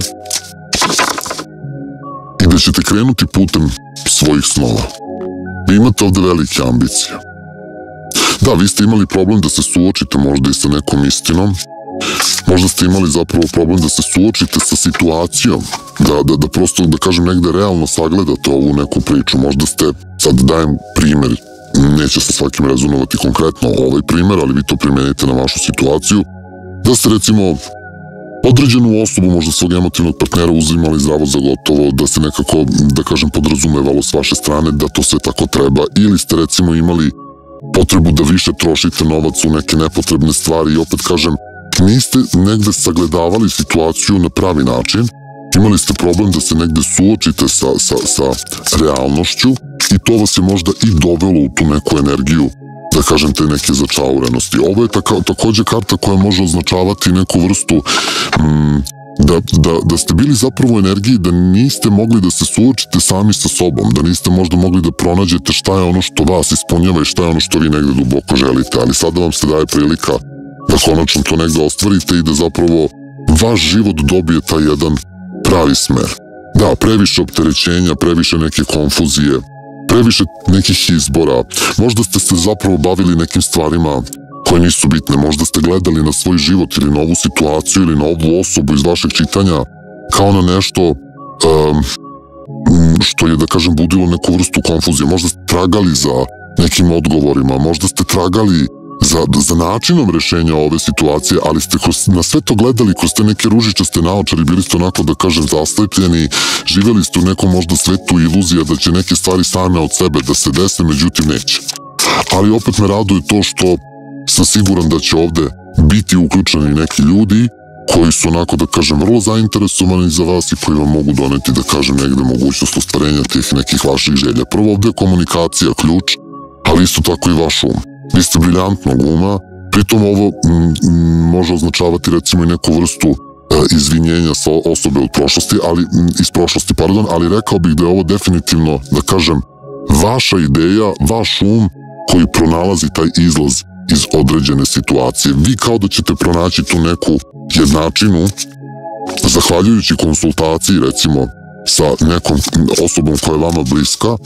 i da ćete krenuti putem svojih snova. Vi imate ovde velike ambicije. Da, vi ste imali problem da se suočite možda i sa nekom istinom, možda ste imali zapravo problem da se suočite sa situacijom, da prosto, da kažem, negde realno sagledate ovu neku priču. Možda ste, sad dajem primer, neće sa svakim rezonovati konkretno ovaj primer, ali vi to primenite na vašu situaciju, da ste recimo određenu osobu, možda svog emotivnog partnera, uzimali zdravo za gotovo, da se nekako, da kažem, podrazumevalo s vaše strane da to sve tako treba, ili ste recimo imali potrebu da više trošite novac u neke nepotrebne stvari i opet kažem, niste negde sagledavali situaciju na pravi način, imali ste problem da se negde suočite sa realnošću i to vas je možda i dovelo u tu neku energiju, da kažem, te neke začaurenosti. Ovo je takođe karta koja može označavati neku vrstu da ste bili zapravo u energiji da niste mogli da se suočite sami sa sobom, da niste možda mogli da pronađete šta je ono što vas ispunjava i šta je ono što vi negde duboko želite, ali sada vam se daje prilika da konačno to negde ostvarite i da zapravo vaš život dobije taj jedan pravi smer. Da, previše opterećenja, previše neke konfuzije, previše nekih izbora, možda ste se zapravo bavili nekim stvarima koje nisu bitne, možda ste gledali na svoj život ili na ovu situaciju ili na ovu osobu iz vašeg čitanja kao na nešto što je, da kažem, budilo neku vrstu konfuzije. Možda ste tragali za nekim odgovorima, možda ste tragali za načinom rešenja ove situacije, ali ste na sve to gledali kroz te neke ružičaste naočare, bili ste onako, da kažem, zaslepljeni, živeli ste u nekom možda svetu iluzija da će neke stvari same od sebe da se dese, međutim neće. Ali opet me raduje to što sam siguran da će ovde biti uključeni neki ljudi koji su onako, da kažem, vrlo zainteresovani za vas i koji vam mogu doneti, da kažem, negde mogućnost ostvarenja tih nekih vaših želja. Prvo ovde je komunikacija ključ, ali isto tako i vaš um. Vi ste briljantnog uma, pritom ovo može označavati recimo i neku vrstu izvinjenja sa osobe iz prošlosti, ali rekao bih da je ovo definitivno, da kažem, vaša ideja, vaš um koji pronalazi taj izlaz iz određene situacije. Vi kao da ćete pronaći tu neku jednačinu, zahvaljujući konsultaciji recimo sa nekom osobom koja je vama bliska,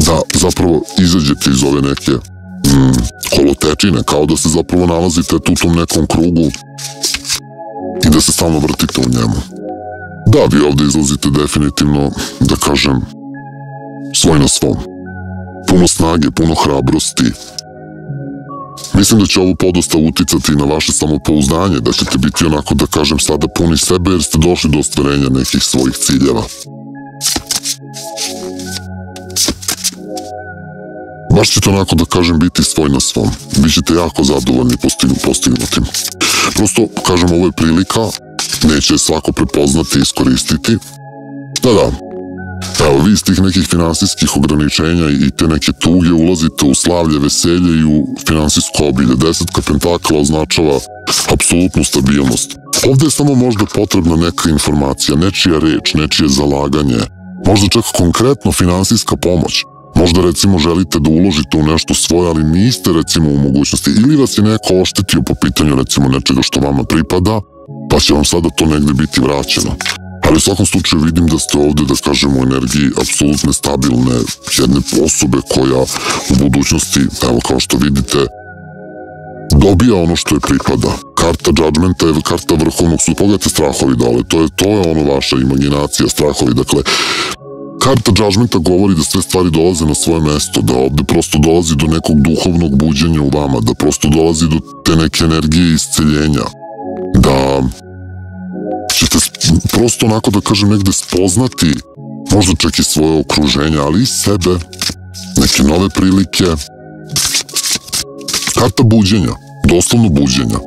da zapravo izađete iz ove neke kolotečine, kao da se zapravo nalazite tu u tom nekom krugu i da se stalno vrtite u njemu. Da, vi ovde izlazite definitivno, da kažem, svoj na svom. Puno snage, puno hrabrosti. Mislim da će ovo podosta uticati na vaše samopouzdanje, da ćete biti onako, da kažem, sada puni sebe jer ste došli do ostvarenja nekih svojih ciljeva. Baš ćete onako, da kažem, biti svoj na svom. Bićete jako zadovoljni postignutim. Prosto, kažem, ovo je prilika, neće svako prepoznati i iskoristiti. Da. Evo, vi iz tih nekih finansijskih ograničenja i te neke tuge ulazite u slavlje, veselje i u finansijsko obilje. 10 pentakla označava apsolutnu stabilnost. Ovde je samo možda potrebna neka informacija, nečija reč, nečije zalaganje, možda čak konkretno finansijska pomoć. Možda recimo želite da uložite u nešto svoje, ali niste recimo u mogućnosti. Ili vas je neko oštetio po pitanju recimo nečega što vama pripada, pa će vam sada to negde biti vraćeno. Ali u svakom slučaju vidim da ste ovde, da kažemo, u energiji apsolutne, stabilne jedne osobe koja u budućnosti, evo kao što vidite, dobija ono što je pripada. Karta Judgmenta je karta vrhovnog suda. Pogledajte strahovi dole, to je ono vaša imaginacija, strahovi. Dakle, Karta Judgmenta govori da sve stvari dolaze na svoje mesto, da ovde prosto dolazi do nekog duhovnog buđenja u vama, da prosto dolazi do te neke energije isceljenja, da ćete prosto onako da kažem negde spoznati možda čak i svoje okruženje, ali i sebe, neke nove prilike. Karta buđenja, doslovno buđenja.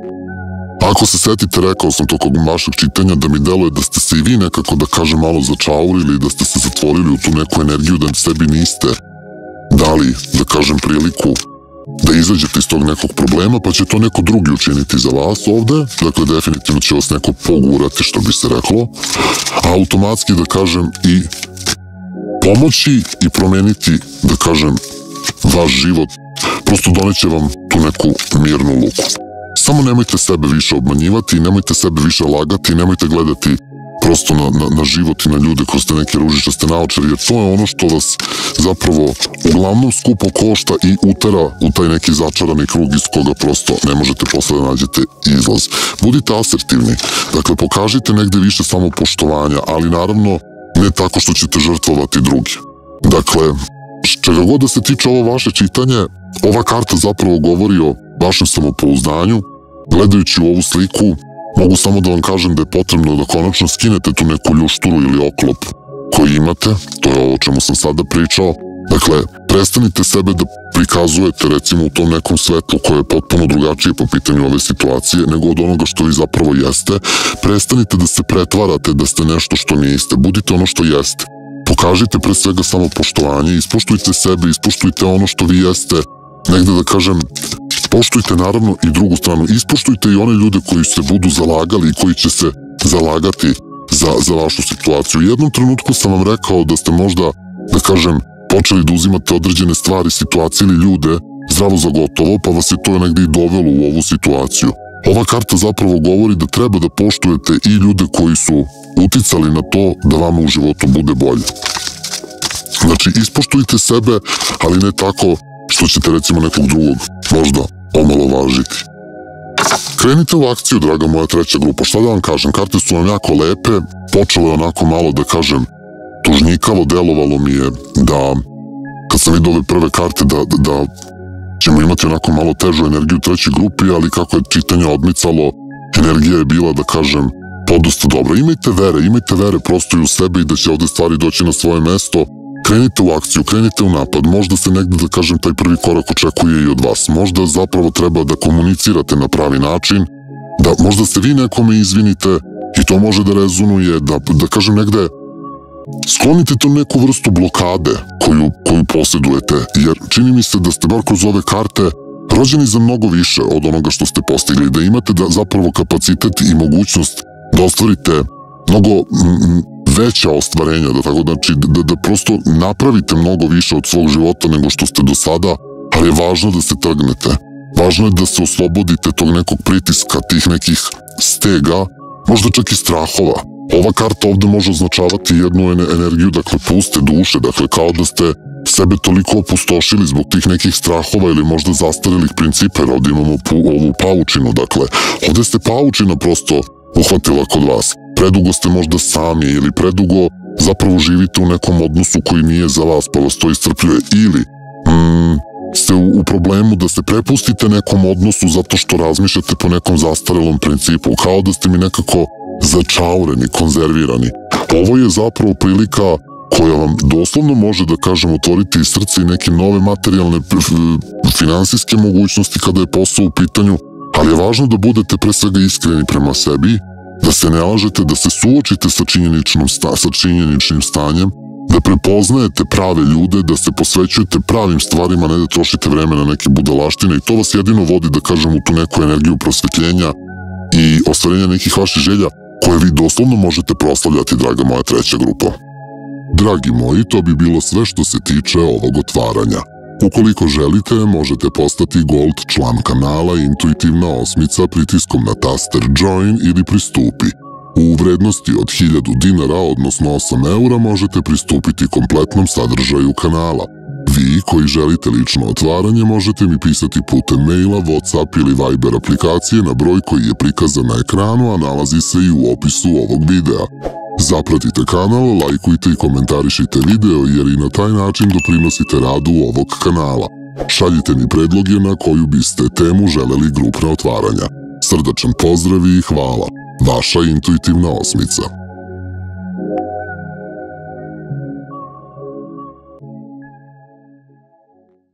Ako se setite, rekao sam tokom vašeg čitanja da mi deluje da ste se i vi nekako, da kažem, malo začaurili i da ste se zatvorili u tu neku energiju, da sebi niste dali, da kažem, priliku da izađete iz tog nekog problema, pa će to neko drugi učiniti za vas ovde. Dakle, definitivno će vas neko pogurati, što bi se reklo, a automatski, da kažem, i pomoći i promeniti, da kažem, vaš život. Prosto doneće vam tu neku mirnu luku. Samo nemojte sebe više obmanjivati, nemojte sebe više lagati, nemojte gledati prosto na život i na ljude kroz te neke ružičaste naočare, jer to je ono što vas zapravo uglavnom skupo košta i utera u taj neki začarani krug iz koga prosto ne možete posle da nađete izlaz. Budite asertivni, dakle pokažite negde više samopoštovanja, ali naravno ne tako što ćete žrtvovati druge. Dakle, čega god da se tiče ovo vaše čitanje, ova karta zapravo govori o vašem samopouzdanju. Gledajući u ovu sliku, mogu samo da vam kažem da je potrebno da konačno skinete tu neku ljušturu ili oklop koji imate, to je ovo o čemu sam sada pričao. Dakle, prestanite sebe da prikazujete recimo u tom nekom svetlu koje je potpuno drugačije po pitanju ove situacije nego od onoga što vi zapravo jeste. Prestanite da se pretvarate da ste nešto što niste, budite ono što jeste. Pokažite pre svega samopoštovanje, ispoštujte sebe, ispoštujte ono što vi jeste, negde da kažem, poštujte naravno i drugu stranu, ispoštujte i one ljude koji se budu zalagali i koji će se zalagati za vašu situaciju. U jednom trenutku sam vam rekao da ste možda, da kažem, počeli da uzimate određene stvari, situacije ili ljude zdravo za gotovo, pa vas je to negde i dovelo u ovu situaciju. Ova karta zapravo govori da treba da poštujete i ljude koji su uticali na to da vama u životu bude bolje. Znači, ispoštujte sebe, ali ne tako što ćete recimo nekog drugog možda omalovažiti. Krenite u akciju, draga moja treća grupa. Šta da vam kažem, karte su vam jako lepe, počelo je onako malo, da kažem, tužnjikavo, delovalo mi je da, kad sam vidio ove prve karte, da ćemo imati onako malo težu energiju u trećoj grupi, ali kako je čitanje odmicalo, energija je bila, da kažem, podosta dobra. Imajte vere prosto i u sebe i da će ovde stvari doći na svoje mesto. Krenite u akciju, krenite u napad, možda se negde, da kažem, taj prvi korak očekuje i od vas. Možda zapravo treba da komunicirate na pravi način, da možda se vi nekome izvinite i to može da rezonuje, da kažem negde, sklonite tu neku vrstu blokade koju posjedujete, jer čini mi se da ste bar kroz ove karte rođeni za mnogo više od onoga što ste postigli, da imate zapravo kapacitet i mogućnost da ostvarite mnogo veća ostvarenja, da prosto napravite mnogo više od svog života nego što ste do sada, ali je važno da se trgnete. Važno je da se oslobodite tog nekog pritiska, tih nekih stega, možda čak i strahova. Ova karta ovde može označavati jednu energiju, dakle, puste duše, dakle, kao da ste sebe toliko opustošili zbog tih nekih strahova ili možda zastarelih principa, jer ovde imamo ovu paučinu, dakle, ovde ste paučina prosto uhvatila kod vas. Predugo ste možda sami ili predugo zapravo živite u nekom odnosu koji nije za vas, pa vas to iscrpljuje, ili ste u problemu da se prepustite nekom odnosu zato što razmišljate po nekom zastarelom principu, kao da ste mi nekako začaureni, konzervirani. Ovo je zapravo prilika koja vam doslovno može, da kažem, otvoriti i srce i neke nove materijalne finansijske mogućnosti kada je posao u pitanju, ali je važno da budete pre svega iskreni prema sebi, da se ne lažete, da se suočite sa činjeničnim stanjem, da prepoznajete prave ljude, da se posvećujete pravim stvarima, ne da trošite vreme na neke budalaštine, i to vas jedino vodi, da kažem, u tu neku energiju prosvetljenja i ostvarenja nekih vaših želja koje vi doslovno možete proslavljati, draga moja treća grupa. Dragi moji, to bi bilo sve što se tiče ovog otvaranja. Ukoliko želite, možete postati Gold član kanala Intuitivna osmica pritiskom na taster Join ili Pristupi. U vrednosti od 1000 dinara, odnosno 8 eura, možete pristupiti kompletnom sadržaju kanala. Vi koji želite lično otvaranje možete mi pisati putem maila, Whatsapp ili Viber aplikacije na broj koji je prikazan na ekranu, a nalazi se i u opisu ovog videa. Zapratite kanal, lajkujte i komentarišite video jer i na taj način doprinosite radu ovog kanala. Šaljite mi predloge na koju biste temu želeli grupna otvaranja. Srdačan pozdrav i hvala. Vaša intuitivna osmica.